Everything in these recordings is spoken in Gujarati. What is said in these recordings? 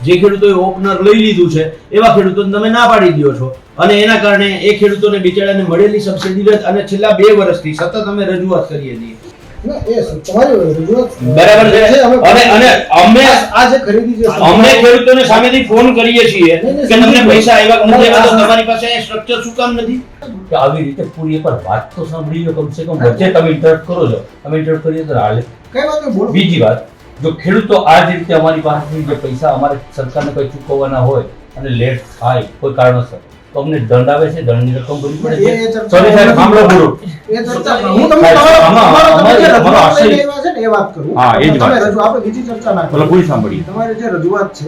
જે ખેડૂતોએ ઓપનર લઈ લીધું છે એવા ખેડૂતોને તમે ના પાડી દો છો અને એના કારણે એ ખેડૂતોને બિચારાને મળેલી સબસિડી રદ અને છેલ્લા 2 વર્ષથી સતત અમે રજૂઆત કરીએ છીએ. બરાબર છે. અને અમે આ જે ખરીદી છે અમે ખેડૂતોને સામેથી ફોન કરીએ છીએ કે તમને પૈસા આવ્યા કે નથી આવ્યા, તમારી પાસે સ્ટ્રક્ચર શું કામ નથી? કે આવી રીતે પૂરી એકવાર વાત તો સાંભળી લો, કમસે કમ વચ્ચે તમે ઇન્ટરપ્ટ કરો છો, અમે ઇન્ટરપ્ટ કરીએ તો હાલે. કઈ વાત નહીં, બોલો. બીજી વાત, જો ખેડૂતો આ જ રીતે અમારી પાસેથી જે પૈસા અમારે સરકારને કોઈ ચૂકવવાના હોય અને લેટ થાય કોઈ કારણોસર તો અમને દંડ આવે છે, દંડની રકમ ભરવી પડે છે. સોરી સાહેબ, સાંભળો બોલો. એ ચર્ચા હું તમને તમારો જે રજૂઆત લઈને આવ્યા છે ને એ વાત કરું. હા, એ જ વાત. આપણે બીજી ચર્ચા ના બોલો, પૂરી સાંભળીએ. તમારી જે રજૂઆત છે,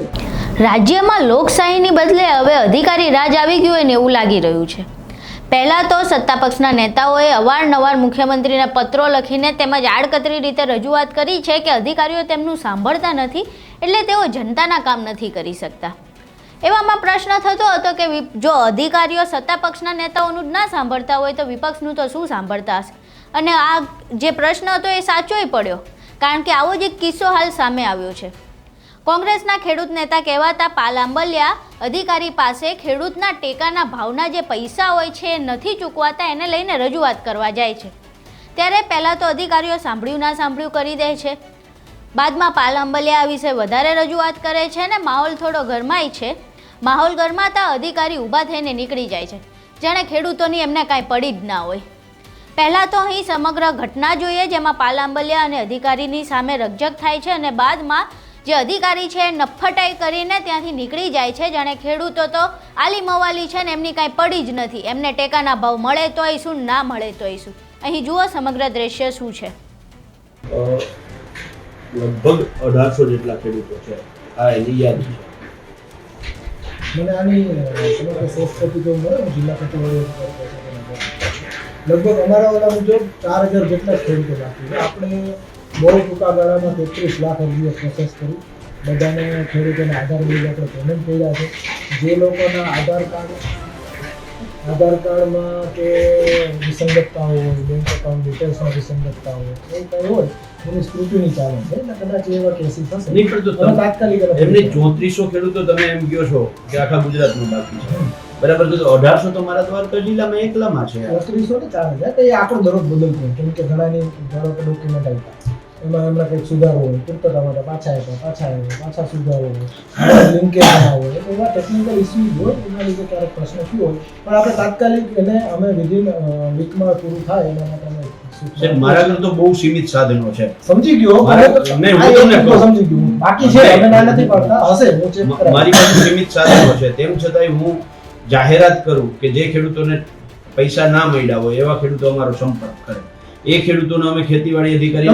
રાજ્યમાં લોકશાહીની બદલે હવે અધિકારી રાજ આવી ગયું હોય ને એવું લાગી રહ્યું છે. પહેલાં તો સત્તાપક્ષના નેતાઓએ અવારનવાર મુખ્યમંત્રીને પત્રો લખીને તેમજ આડકતરી રીતે રજૂઆત કરી છે કે અધિકારીઓ તેમનું સાંભળતા નથી એટલે તેઓ જનતાના કામ નથી કરી શકતા. એવામાં પ્રશ્ન થતો હતો કે જો અધિકારીઓ સત્તાપક્ષના નેતાઓનું જ ના સાંભળતા હોય તો વિપક્ષનું તો શું સાંભળતા હશે? અને આ જે પ્રશ્ન હતો એ સાચોય પડ્યો, કારણ કે આવો જ એક કિસ્સો હાલ સામે આવ્યો છે. કોંગ્રેસના ખેડૂત નેતા કહેવાતા પાલ આંબલિયા અધિકારી પાસે ખેડૂતના ટેકાના ભાવના જે પૈસા હોય છે એ નથી ચૂકવાતા એને લઈને રજૂઆત કરવા જાય છે. ત્યારે પહેલાં તો અધિકારીઓ સાંભળ્યું ના સાંભળ્યું કરી દે છે. બાદમાં પાલ આંબલિયા આ વિશે વધારે રજૂઆત કરે છે અને માહોલ થોડો ગરમાય છે. માહોલ ગરમાતા અધિકારી ઊભા થઈને નીકળી જાય છે, જાણે ખેડૂતોની એમને કાંઈ પડી જ ના હોય. પહેલાં તો અહીં સમગ્ર ઘટના જોઈએ જેમાં પાલ આંબલિયા અને અધિકારીની સામે રકઝક થાય છે અને બાદમાં જે અધિકારી છે નફટાઈ કરીને ત્યાંથી નીકળી જાય છે, જાણે ખેડૂતો તો આલી મવાલી છે ને એમની કાંઈ પડી જ નથી, એમને ટેકાના ભાવ મળે તોય શું, ના મળે તોય શું. અહીં જુઓ સમગ્ર દ્રશ્ય શું છે. લગભગ 1800 જેટલા ખેડૂતો છે, આ એની યાદી છે. મને આની સમગ્ર સોફ્ટ કોપી જો મળે જિલ્લા કચેરી લગભગ અમારા વાળા મુજબ 4000 જેટલા ખેડૂતો બાકી છે. આપણે બહુ ટૂંકા ગાળામાં 33 લાખ અરજીઓ પ્રોસેસ કરી, બધાને ખેડૂતોને આધાર બિલ આપણે પેમેન્ટ કર્યા છે. જે લોકોના આધાર કાર્ડમાં કે વિસંગતતા હોય, બેંક એકાઉન્ટ ડિટેલ્સમાં વિસંગતતા હોય, એવું કંઈ હોય એની સ્ક્રુટિની ચાલે છે એટલે કદાચ એવા કેસીસ થશે. નહીં, પણ તો તાત્કાલિક એમને 3400 ખેડૂતો તમે એમ કહો છો કે આખા ગુજરાતમાં બાકી છે, બરાબર? તો 1800 તો મારા દ્વારકા જિલ્લામાં એકલામાં છે. 3400 ને 4000 તો એ આંકડો દરરોજ બદલતો હોય, કેમ કે ઘણાની ધારો કે ડોક્યુમેન્ટ આપ્યા એમાં એમના કંઈક સુધારો હોય, પૂરતા માટે પાછા સુધારો હોય, લિંકેજ ના હોય, એવા ટેકનિકલ ઇસ્યુઝ હોય એના લીધે ક્યારેક પ્રશ્ન થયો હોય. પણ આપણે તાત્કાલિક એને અમે વિધિન વીકમાં પૂરું થાય એના માટે અમે મારા ઘર તો બહુ સીમિત સાધનો છે. સમજી ગયો, સમજી ગયો. બાકી છે અમે ના નથી પાડતા, હશે હું ચેક કરાવું. મારી પાસે સીમિત સાધનો છે, તેમ છતાંય હું જાહેરાત કરું કે જે ખેડૂતોને પૈસા ના મળ્યા હોય એવા ખેડૂતો અમારો સંપર્ક કરે. એ ખેડૂતોને અમે ખેતીવાડી અધિકારી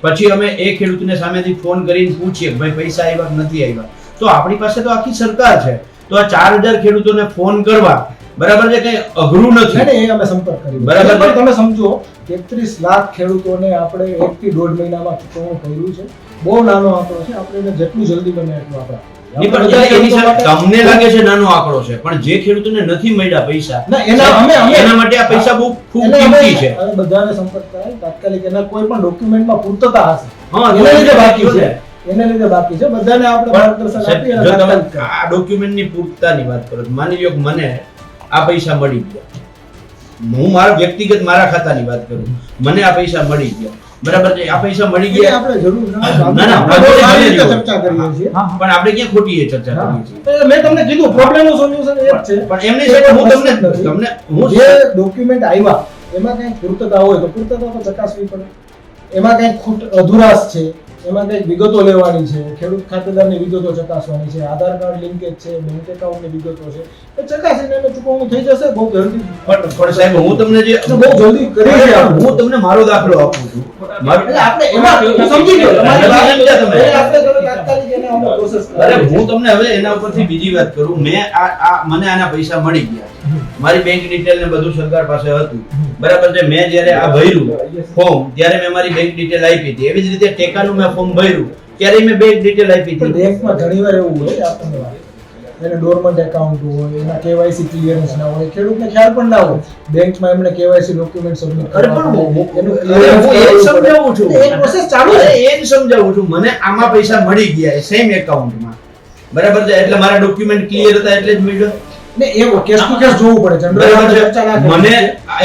પછી અમે એ ખેડૂતને સામેથી ફોન કરીને પૂછીએ કે ભાઈ પૈસા આવ્યા કે નથી આવ્યા. તો આપણી પાસે તો આખી સરકાર છે, તો આ 4000 ખેડૂતોને ફોન કરવા બરાબર છે, કઈ અઘરું નથી. એ અમે સંપર્ક કરી બરાબર. તમે સમજો 33 લાખ ખેડૂતોને આપણે 1 થી 1.5 મહિનામાં ચૂકવણું કર્યું છે. બહુ નાનો આંકડો છે, આપણે એને જેટલું જલ્દી બને એટલું આપણે. તમને લાગે છે નાનો આંકડો છે, પણ જે ખેડૂતોને નથી મળ્યા પૈસા એના માટે આ પૈસા બહુ ખૂબ કિંમતી છે. બધાને સંપર્ક કરાય તાત્કાલિક, એના કોઈ પણ ડોક્યુમેન્ટમાં પૂર્તતા હશે, હા, એને લીધે બાકી છે. બધાને આપણે માર્ગદર્શન આપીએ. આ ડોક્યુમેન્ટની પૂર્તતાની વાત કરો, માની લ્યો કે મને આ પૈસા મળી ગયા, હું મારા વ્યક્તિગત મારા ખાતાની વાત કરું, મને આ પૈસા મળી ગયા, બરાબર છે? આ પૈસા મળી ગયા આપણે જરૂર ચર્ચા કરીએ છીએ, પણ આપણે ક્યાં ખોટી ચર્ચા કરીએ છીએ? મેં તમને કીધું પ્રોબ્લેમનું સોલ્યુશન એ જ છે. પણ એમની સાથે હું જે ડોક્યુમેન્ટ આવ્યા એમાં કંઈક પૂર્તતા હોય તો પૂર્તતા તો ચકાસવી પડે. એમાં કંઈક ખૂટ અધુરાશ છે, એમાં કંઈક વિગતો લેવાની છે, ખેડૂત ખાતેદારની વિગતો ચકાસવાની છે, આધાર કાર્ડ લિંકેજ છે, બેંક એકાઉન્ટની વિગતો છે, એ ચકાસીને એને ચૂકવણું થઈ જશે બહુ જલ્દી. પણ સાહેબ હું તમને જે બહુ જલ્દી કરી છે, હું તમને મારો દાખલો આપું છું. એટલે આપણે એમાં સમજી ગયો તમારી વાત તમે આપણે તાત્કાલિક એને અમે પ્રોસેસ અરે હું તમને હવે એના ઉપરથી બીજી વાત કરું. મને આના પૈસા મળી ગયા, મારી બેંક ડિટેલ ને બધું સરકાર પાસે હતું, બરાબર છે? મેં જ્યારે આ ભર્યું ફોર્મ ત્યારે મેં મારી બેંક ડિટેલ આપી હતી. એવી જ રીતે ટેકાનું મેં ફોર્મ ભર્યું ત્યારે મેં બેંક ડિટેલ આપી હતી. બેંકમાં ઘણીવાર એવું હોય આપણને એને ડોરમન્ટ એકાઉન્ટ હોય, એના કેવાયસી ક્લિયરન્સ ના હોય, ખેડૂતને ખ્યાલ પણ ના હોય બેંકમાં એમને કેવાયસી ડોક્યુમેન્ટ સબમિટ અરે કરવા પણ પડે, એનું હું એ જ સમજાવું છું. એ પ્રોસેસ ચાલુ છે. અરે એ જ સમજાવું છું. મને આમાં પૈસા મળી ગયા સેમ એકાઉન્ટમાં, બરાબર છે, એટલે મારા ડોક્યુમેન્ટ ક્લિયર હતા એટલે જ મળ્યો. ને એ કેસ ટુ કેસ જોવું પડે. જનરલ બરાબર છે. ચર્ચા ના કરવી. મને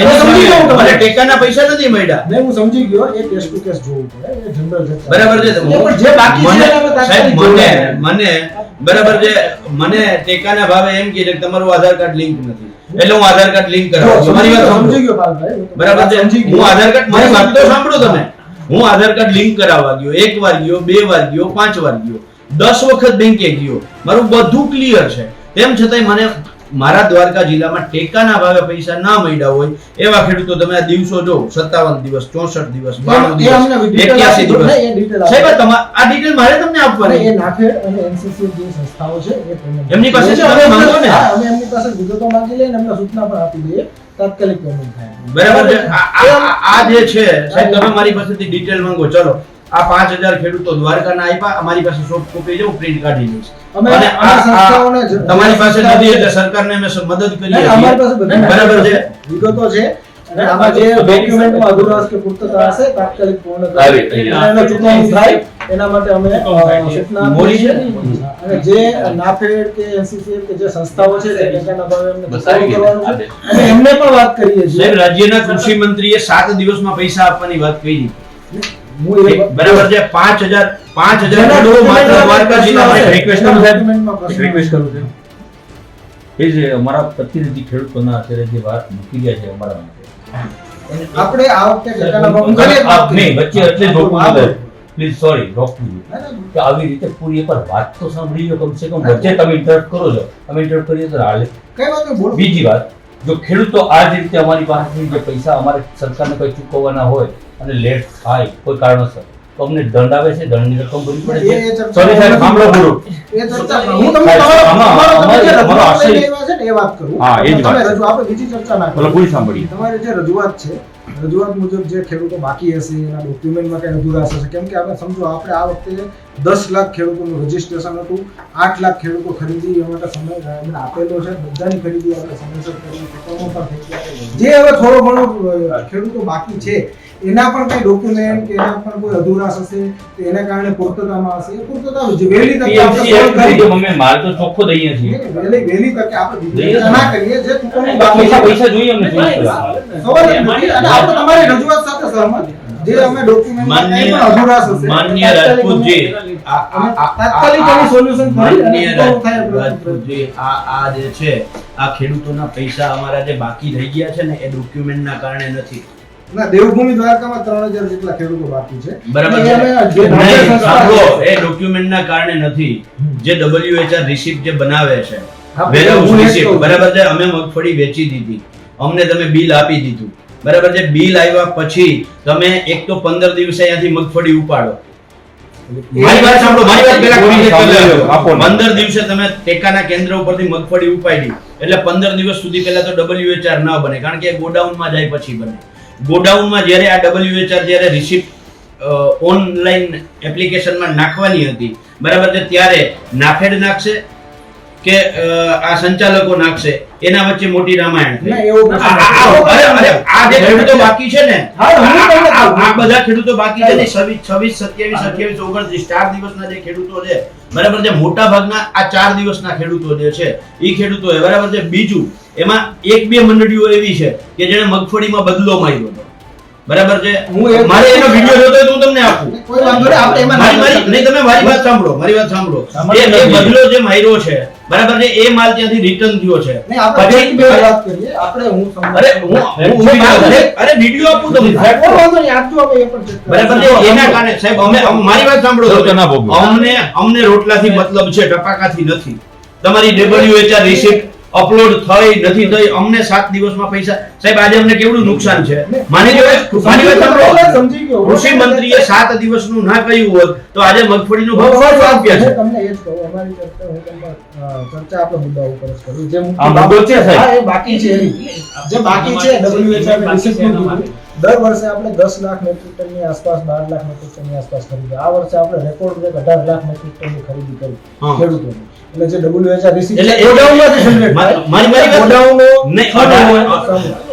હું સમજી ગયો મને તમારે. ટેકાના પૈસા નથી મળ્યા. નહીં, હું સમજી ગયો, એ કેસ ટુ કેસ જોવું પડે, એ જનરલ ચર્ચા. બરાબર છે. પણ જે બાકી છે મને- એના સાહેબ, તાત્કાલિક મને બરાબર છે, મને ટેકાના ભાવે એમ કહે છે કે તમારું આધાર કાર્ડ લિંક નથી, એટલે હું આધાર કાર્ડ લિંક કરાવું છું. મારી વાત સમજી સમજો. ગયો પાલભાઈ. બરાબર છે. સમજી ગયો. હું આધાર કાર્ડ, મારી વાત તો સાંભળો તમે. હું આધાર કાર્ડ લિંક કરાવવા ગયો, 1 વાર ગયો, 2 વાર ગયો, 5 વાર ગયો, 10 વખત બેંકે ગયો, મારું બધું ક્લિયર છે. તેમ છતાંય મને મારા દ્વારકા જિલ્લામાં ટેકાના ભાવે પૈસા ના મળ્યા હોય એવા ખેડૂતો તમે આ દિવસો જો, 57 દિવસ, 64 દિવસ, 92 એ અમને દિવસ, detail 81 આપી દો ને, એ દિવસ. detail આપી સાહેબ, દો. આ ડિટેલ મારે તમને અને આપવાની. એ નાફેડ અને NCCF જે સંસ્થાઓ છે એ payment એમની પાસે છે. તમે માંગો ને. હા, અમે એમની પાસે વિગતો માંગી લઈએ અને એમને સૂચના પણ આપી દઈએ, તાત્કાલિક પેમેન્ટ થાય. બરાબર છે. આ જે છે સાહેબ, તમે મારી પાસેથી ડિટેલ માંગો. ચલો, આ 5000 ખેડૂતો દ્વારકાના આપ્યા, અમારી પાસે સોફ્ટ કોપી છે, હું પ્રિન્ટ કાઢી લઈશ. અમે અને આ સંસ્થાઓને તમારી પાસે નથી એટલે સરકારને અમે મદદ કરીએ નહીં, અમારી પાસે છીએ. બધી બરાબર છે. વિગતો છે અને આમાં જે ડોક્યુમેન્ટમાં અધુરાશ કે પૂર્તતા હશે તાત્કાલિક પૂર્ણ આવી, કરી અહીંયા. એનો ચૂકવણું થાય એના માટે અમે સૂચના આપીએ મોડી છે છીએ. ને? અને જે નાફેડ કે NCCF કે જે સંસ્થાઓ છે તે ટેકાના ભાવે એમને બસ ચાલુ આવી ગઈ. કરવાનું છે અને એમને પણ વાત કરીએ છીએ. સાહેબ, રાજ્યના કૃષિ મંત્રીએ 7 દિવસમાં પૈસા આપવાની વાત કરી. હું એ બરાબર છે. 5000 જેના ખેડૂતો માત્ર document દ્વારકા જિલ્લામાં પ્રશ્ન request છે, કરું સાહેબ. documentમાં પ્રશ્ન રિક્વેસ્ટ કરું છું એ જે અમારા પ્રતિનિધિ ખેડૂતોના અત્યારે જે વાત મૂકી રહ્યા છે અમારા માટે આપણે આ વખતે ટેકાના ભાવ ઊંઘાડીએ જ વાત નહીં, વચ્ચે એટલે જ રોકવું હા, પડે. પ્લીઝ સોરી, રોકવું છું. ના, ના, કે આવી રીતે પૂરી એકવાર વાત તો સાંભળી લો કમસે કમ. વચ્ચે તમે ઇન્ટરપ્ટ કરો છો, અમે ઇન્ટરપ્ટ કરીએ તો હાલે. કઈ વાત નહીં, બોલો. બીજી વાત, જો ખેડૂતો આ જ રીતે અમારી પાસેથી જે પૈસા અમારે સરકારને કોઈ ચૂકવવાના હોય અને લેટ થાય કોઈ કારણોસર, તો અમને દંડ આવે છે, દંડની રકમ ભરવી પડે એ છે. ચર્ચા સોરી સાહેબ, સાંભળો પૂરું. એ ચર્ચા હું તમને સાહેબ, તમારો તમે જે અમારો રજૂઆત આશય- લઈને આવ્યા છે ને એ વાત કરું. હા, એ જ વાત તમે છે. આપણે બીજી ચર્ચા ના બોલો, કરો. પૂરી સાંભળીએ. તમારી જે રજૂઆત છે, રજૂઆત મુજબ જે ખેડૂતો બાકી હશે એના ડોક્યુમેન્ટમાં કઈ અધુરાશ હશે, કેમ કે આપણે સમજો આપણે આ વખતે 10 લાખ ખેડૂતોનું રજીસ્ટ્રેશન હતું, 8 લાખ ખેડૂતો ખરીદી એ માટે સમય એમને આપેલો છે, બધાની ખરીદી આપણે સમયસર કરી, ચૂકવણો પણ થઈ ગયા. જે હવે થોડો ઘણો ખેડૂતો બાકી છે એના પણ કઈ ડોક્યુમેન્ટ કે એના પણ કોઈ અધુરાશ હશે તો એના કારણે પૂર્તતામાં હશે, એ પૂર્તતા વહેલી તકે આપણે PMC solve કરી. એક્ટ અમે માલ તો ચોખ્ખો દઈએ છીએ. વહેલી તકે આપણે બીજી દઈએ ચર્ચા ના કરીએ, જે ચૂકવણી બાકી પૈસા છે. પૈસા જોઈએ અમને ચોવીસ કલાક. સવાલ જ નથી. અને આપણે તમારી રજૂઆત સાથે સહમત. જે અમે ડોક્યુમેન્ટમાં કંઈ પણ અધુરાશ હશે, માનનીય રાજપૂતજી, તાત્કાલિક એની સોલ્યુશન કરી અને માનનીય ચૂકવણું થાય આપણે. રાજપૂતજી, આ જે છે આ ખેડૂતોના પૈસા અમારા જે બાકી રહી ગયા છે ને એ ડોક્યુમેન્ટના કારણે નથી. ના, દેવભૂમિ દ્વારકામાં 3000 જેટલા ખેડૂતો બાકી છે. બરાબર અને છે. અમે જે નહીં, રાજ્ય સંસ્થા સાંભળો, છે, એ ડોક્યુમેન્ટના કારણે નથી. જે WHR રિસિપ્ટ જે બનાવે છે, હા, વેરહાઉસ હું એ જ રિસિપ્ટ, કહું છું. બરાબર છે, અમે મગફળી વેચી દીધી, અમને તમે બિલ આપી દીધું, બરાબર છે, બિલ આવ્યા પછી તમે એક તો 15 દિવસે અહીંયાથી મગફળી ઉપાડો. મારી વાત સાંભળો, મારી વાત પહેલા complete કરી લો. આપો ને. 15 દિવસે તમે ટેકાના કેન્દ્ર ઉપરથી મગફળી ઉપાડી એટલે 15 દિવસ સુધી પહેલા તો WHR ન બને, કારણ કે ગોડાઉનમાં જાય પછી બને. ગોડાઉનમાં જ્યારે આ WHR જ્યારે રિસિપ્ટ ઓનલાઈન એપ્લિકેશનમાં નાખવાની હતી, બરાબર છે, ત્યારે નાફેડ નાખશે કે આ સંચાલકો નાખશે, એના વચ્ચે મોટી રામાયણ થઈ. ના, એવો પ્રશ્ન અરે, આ જે ખેડૂતો બાકી છે ને, હા, હું તમને કહું. આ બધા ખેડૂતો બાકી છે ને, 26, 27, 28, 29, 4 દિવસના જે ખેડૂતો છે, બરાબર છે, મોટા ભાગના આ 4 દિવસના ખેડૂતો જે છે એ ખેડૂતો છે, બરાબર છે. બીજું, એમાં 1-2 મંડળીઓ એવી છે કે જેણે મગફળીમાં બદલો માર્યો હતો, બરાબર છે. મારે એનો વિડીયો જોતો હોય તો હું તમને આપું. કોઈ વાંધો નહીં, આપણે એમાં ના મારી નહીં, તમે મારી વાત સાંભળો, મારી વાત સાંભળો. એ બદલો જે માર્યો છે, બરાબર છે, એ માલ ત્યાંથી રિટર્ન થયો છે. નહીં, આપણે એક બે વાત કરીએ. આપણે હું સમજુ. અરે અરે વિડીયો આપું તમને. કોઈ વાંધો નહીં, આપજો, આપણે એ પણ check કરીએ. બરાબર છે, એના કારણે સાહેબ મારી વાત સાંભળો તો ના ભોગવો. અમને રોટલાથી મતલબ છે, ટપાકાથી નથી. તમારી WHR રિસિપ્ટ અપલોડ થઈ નથી થઈ, અમને 7 દિવસમાં પૈસા. સાહેબ, આજે અમને કેવડું નુકસાન છે. માની લો, મારી વાત સાંભળો, સમજી ગયો. કૃષિ મંત્રીએ 7 દિવસનું ના કહ્યું હોત તો આજે મગફળીનો ભાવ 100 રૂપિયા છે. હું તમને એ જ કહું, અમારી ચર્ચા હું તમને ચર્ચા આપણે મુદ્દા ઉપર જ કરું. જે આ મુદ્દો છે, સાહેબ. હા, એ બાકી છે એની. જે બાકી છે WHR ને receipt નું કીધું. દર વર્ષે આપણે 10 લાખ મેટ્રિક ટનની આસપાસ 12 લાખ મેટ્રિક ટનની આસપાસ ખરીદી. આ વર્ષે આપણે રેકોર્ડ બ્રેક 18 લાખ મેટ્રિક ટનની ખરીદી કરી હા. ખેડૂતોની. એટલે જે WHR રિસીપ્ટ એટલે છે, ગોડાઉનમાંથી generate થાય. મારી વાત- ગોડાઉનો નહીં, સાંભળો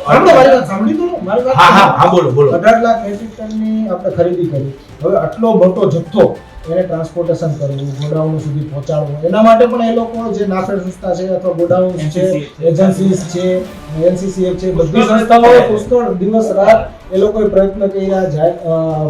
મારી વાત, સાંભળી તો લો, મારી વાત હા બોલો 18 લાખ મેટ્રિક ટનની આપણે ખરીદી કરી. હવે આટલો મોટો જથ્થો એને ટ્રાન્સપોર્ટેશન કરવું, ગોડાઉન સુધી પહોંચાડવું, એના માટે પણ એ લોકો જે નાફેડ સંસ્થા છે અથવા ગોડાઉન છે, એજન્સીઝ છે, NCCF છે, બધી સંસ્થાઓએ પુષ્કળ દિવસ રાત એ લોકોએ પ્રયત્ન કર્યા,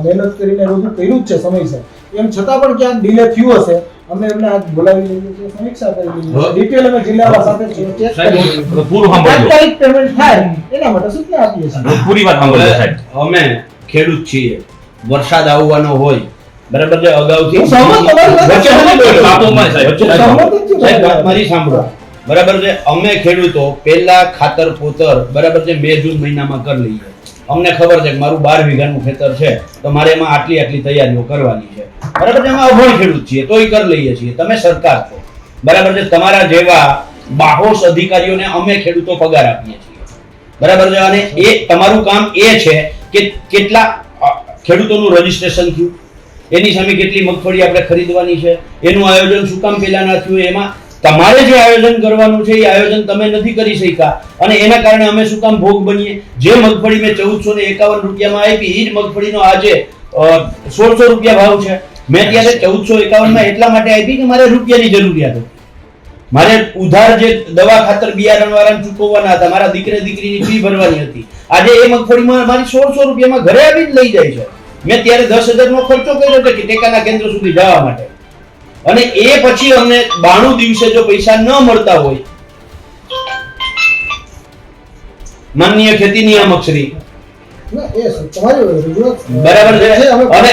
મહેનત કરીને બધું કર્યું જ છે સમયસર. એમ છતાં પણ ક્યાંક ડિલે થયું હશે. અમે એમને આજ બોલાવી લઈએ છીએ, સમીક્ષા કરી લઈએ છીએ, ડિટેલ અમે જિલ્લામાં સાથે ચેક કરી પૂરું સાંભળજો. તાત્કાલિક પેમેન્ટ થાય એના માટે સૂચના આપીએ છીએ. પૂરી વાત સાંભળજો સાહેબ. અમે ખેડૂત છીએ, વરસાદ આવવાનો હોય, બરાબર છે, અગાઉથી હું સહમત તમારી વાત વચ્ચે સહમત નથી બોલ્યો. બાપુમાં સાહેબ. વચ્ચે સહમત જ છું. સાહેબ, વાત મારી સાંભળો. બરાબર છે, અમે ખેડૂતો પહેલા ખાતર પોતર બરાબર છે મે જૂન મહિનામાં કરી લઈએ. અમને ખબર છે કે મારું 12 વીઘાનું ખેતર છે તો મારે એમાં આટલી તૈયારીઓ કરવાની છે. બરાબર છે, અમે અભણ ખેડૂત છીએ તોય કરી લઈએ છીએ. તમે સરકાર છો, બરાબર છે, તમારા જેવા બાહોશ અધિકારીઓને અમે ખેડૂતો પગાર આપીએ છીએ. બરાબર છે, અને એ તમારું કામ એ છે કે કેટલા ખેડૂતોનું રજીસ્ટ્રેશન થયું, એની સામે કેટલી મગફળી આપણે ખરીદવાની છે, એનું આયોજન શું કામ પહેલા ના થયું, એમાં તમારે જે આયોજન કરવાનું છે એ આયોજન તમે નથી કરી શક્યા અને એના કારણે અમે શું કામ ભોગ બનીએ. જે મગફળી મેં 1451 રૂપિયામાં આપી એ જ મગફળીનો આજે 1600 રૂપિયા ભાવ છે. મેં ત્યારે 1451માં એટલા માટે આપી કે મારે રૂપિયાની જરૂરિયાત હતી. મારે ઉધાર જે દવા ખાતર બિયારણ વાળાને ચૂકવવાના હતા, મારા દીકરીની ફી ભરવાની હતી. આજે એ મગફળીમાં મારી 1600 રૂપિયામાં ઘરે આવીને લઈ જાય છે. મેં ત્યારે 10,000 નો ખર્ચો કર્યો હતો કે ટેકાના કેન્દ્ર સુધી જવા માટે. અને એ પછી અમને 92 દિવસે જો પૈસા ન મળતા હોય, માનનીય ખેતી નિયામક શ્રી, ના, એ તમારી રજૂઆત બરાબર છે,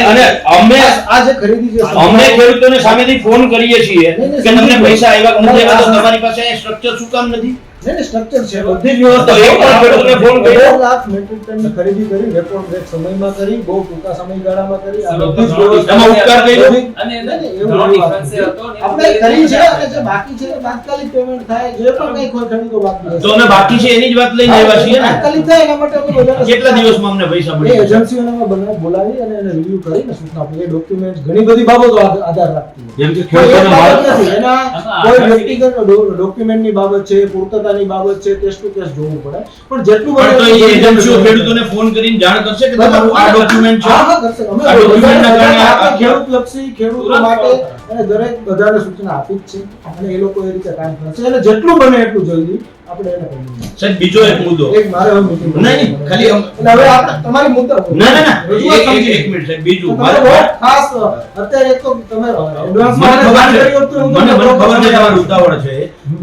અને અમે આ જે ખરીદી છે અમને ખેડૂતોને સામેથી ફોન કરીએ છીએ નહીં, કે તમને પૈસા આવ્યા કે નથી આવ્યા, તો તમારી પાસે સ્ટ્રક્ચર શું કામ નથી? નહીં, સ્ટ્રક્ચર છે, બધી જ વ્યવસ્થા. તો એક વાર ખેડૂતને ફોન કર્યો. 18 લાખ મેટ્રિક ટનની ખરીદી કરી, રેકોર્ડ બ્રેક સમયમાં કરી, બહુ ટૂંકા સમયગાળામાં કરી. આ બધી જ વ્યવસ્થા એમાં ઉપકાર કર્યો. અને એવું ઘણો એવું difference હતો ને આપણે કરી છે અને જે બાકી છે એ તાત્કાલિક પેમેન્ટ થાય. જે પણ કંઈ કોઈ ખેડૂતો બાકી છે તો અમે બાકી છે એની જ વાત લઈને આવ્યા છીએ ને. તાત્કાલિક થાય એના માટે અમે બધાને કેટલા દિવસમાં અમને પૈસા એ મળી જશે? એજન્સીઓને અમે બંને બોલાવી અને એને રિવ્યુ કરીને સૂચના આપી. એ ડોક્યુમેન્ટ ઘણી બધી બાબતો આધાર રાખતી હોય. જેમ કે કોઈ એક ખેડૂતોને બાબત માલ- નથી. એના કોઈ વ્યક્તિગત ડોક્યુમેન્ટની બાબત છે, પૂર્તતાની બાબત છે, કેસ ટુ કેસ જોવું પડે. પણ જેટલું પણ તો બને એ એજન્સીઓ ખેડૂતોને ફોન કરીને જાણ કરશે કે તમારું આ ડોક્યુમેન્ટ છે. હા, હા, કરશે. અમે આ ડોક્યુમેન્ટના કારણે આ- આપણે ખેડૂતલક્ષી ખેડૂતો માટે અને દરેક બધાને સૂચના આપી જ છે અને એ લોકો એ રીતે કામ કરશે અને જેટલું બને એટલું જલ્દી આપણે એને કરીએ. સાહેબ, બીજો એક મુદ્દો. એક મારે હવે meeting નહીં, ખાલી એટલે હવે તમારી મુદ્દા ના, રજૂઆત સમજી. એક મિનિટ સાહેબ, બીજું તો તમે બહુ ખાસ અત્યારે એક તો તમે એડવાન્સમાં મને વાત ખબર કરી હોત તો છે, હું મને તમને ખબર છે proper તમારું ઉતાવળ છે,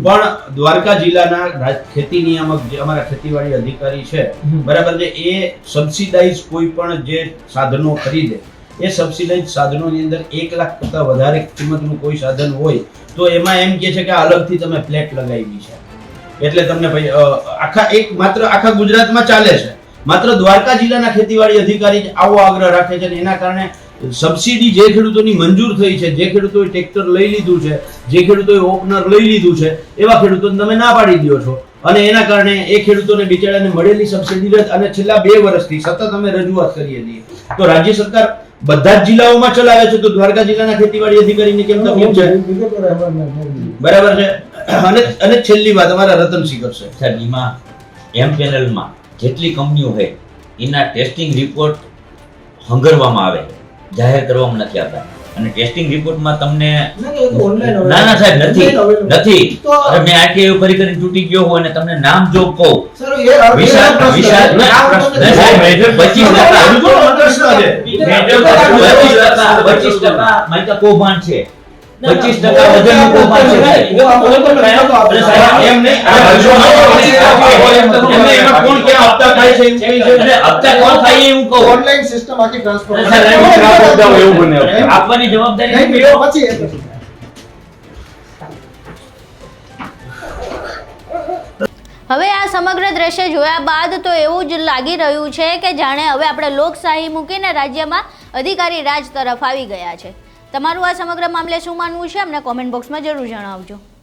પણ દ્વારકા જિલ્લાના ખેતી નિયામક જે અમારા ખેતીવાડી અધિકારી છે, બરાબર છે, એ સબસિડાઇઝ કોઈ પણ જે સાધનો ખરીદે, એ સબસિડાઇઝ સાધનોની અંદર 1 લાખ કરતા વધારે કિંમતનું કોઈ સાધન હોય તો એમાં એમ કહે છે કે અલગથી તમે પ્લેટ લગાવી છે એટલે તમને આખા ગુજરાતમાં ચાલે છે. માત્ર દ્વારકા જિલ્લાના ખેતીવાડી અધિકારી જ આવો આગ્રહ રાખે છે અને એના કારણે સબસિડી જે ખેડૂતોની મંજૂર થઈ છે, જે ખેડૂતોએ ટ્રેક્ટર લઈ લીધું છે, જે ખેડૂતોએ ઓપનર લઈ લીધું છે, એવા ખેડૂતોને તમે ના પાડી દો છો અને એના કારણે એ ખેડૂતોને બિચારાને મળેલી સબસિડી રદ. અને છેલ્લા 2 વર્ષથી સતત અમે રજૂઆત કરીએ છીએ. તો રાજ્ય સરકાર બધા જ જિલ્લાઓમાં ચલાવે છે, તો દ્વારકા જિલ્લાના ખેતીવાડી અધિકારીને કેમ તકલીફ છે? વિગતવાર અહેવાલ મેળવી. બરાબર છે. અને છેલ્લી વાત અમારા રતનસિંહ કરશે. સાહેબ, એમાં એમ પેનલમાં જેટલી કંપનીઓ છે એના ટેસ્ટિંગ રિપોર્ટ હંગરવામાં આવે છે, જાહેર કરવામાં નથી આવતા. અને ટેસ્ટિંગ રિપોર્ટમાં તમને ના, એ તો online available. ના સાહેબ નથી Online available. નથી તો- અરે મેં આટલી એવું કરી તૂટી ગયો હોય અને તમને નામ જો કહું સર, એ વિશાલ પ્રશ્ન વિશાલ છે. આ પ્રશ્ન પ્રશ્ન સાહેબ, છે. 25% ખેડૂતોનો પ્રશ્ન છે. 25% માઇકા કૌભાંડ છે, 25% વજનનું કૌભાંડ છે સાહેબ. હું આ બોલતો નથી, તો આ અરે સાહેબ, એમ નહીં. આ એમને એમાં કોણ ક્યાં હપ્તા ખાય છે એવું કહે છે. અરે હપ્તા કોણ થાય એ હું કહું. ઓનલાઈન સિસ્ટમ આખી ટ્રાન્સફર અરે સાહેબ, એવું બને. આપવાની જવાબદારી નહીં, નથી. પછી એ પછી. હવે આ સમગ્ર દ્રશ્ય જોયા બાદ તો એવું જ લાગી રહ્યું છે કે જાણે હવે આપણે લોકશાહી મૂકીને રાજ્યમાં અધિકારી રાજ તરફ આવી ગયા છે. તમારું આ સમગ્ર મામલે શું માનવું છે અમને કોમેન્ટ બોક્સમાં જરૂર જણાવજો.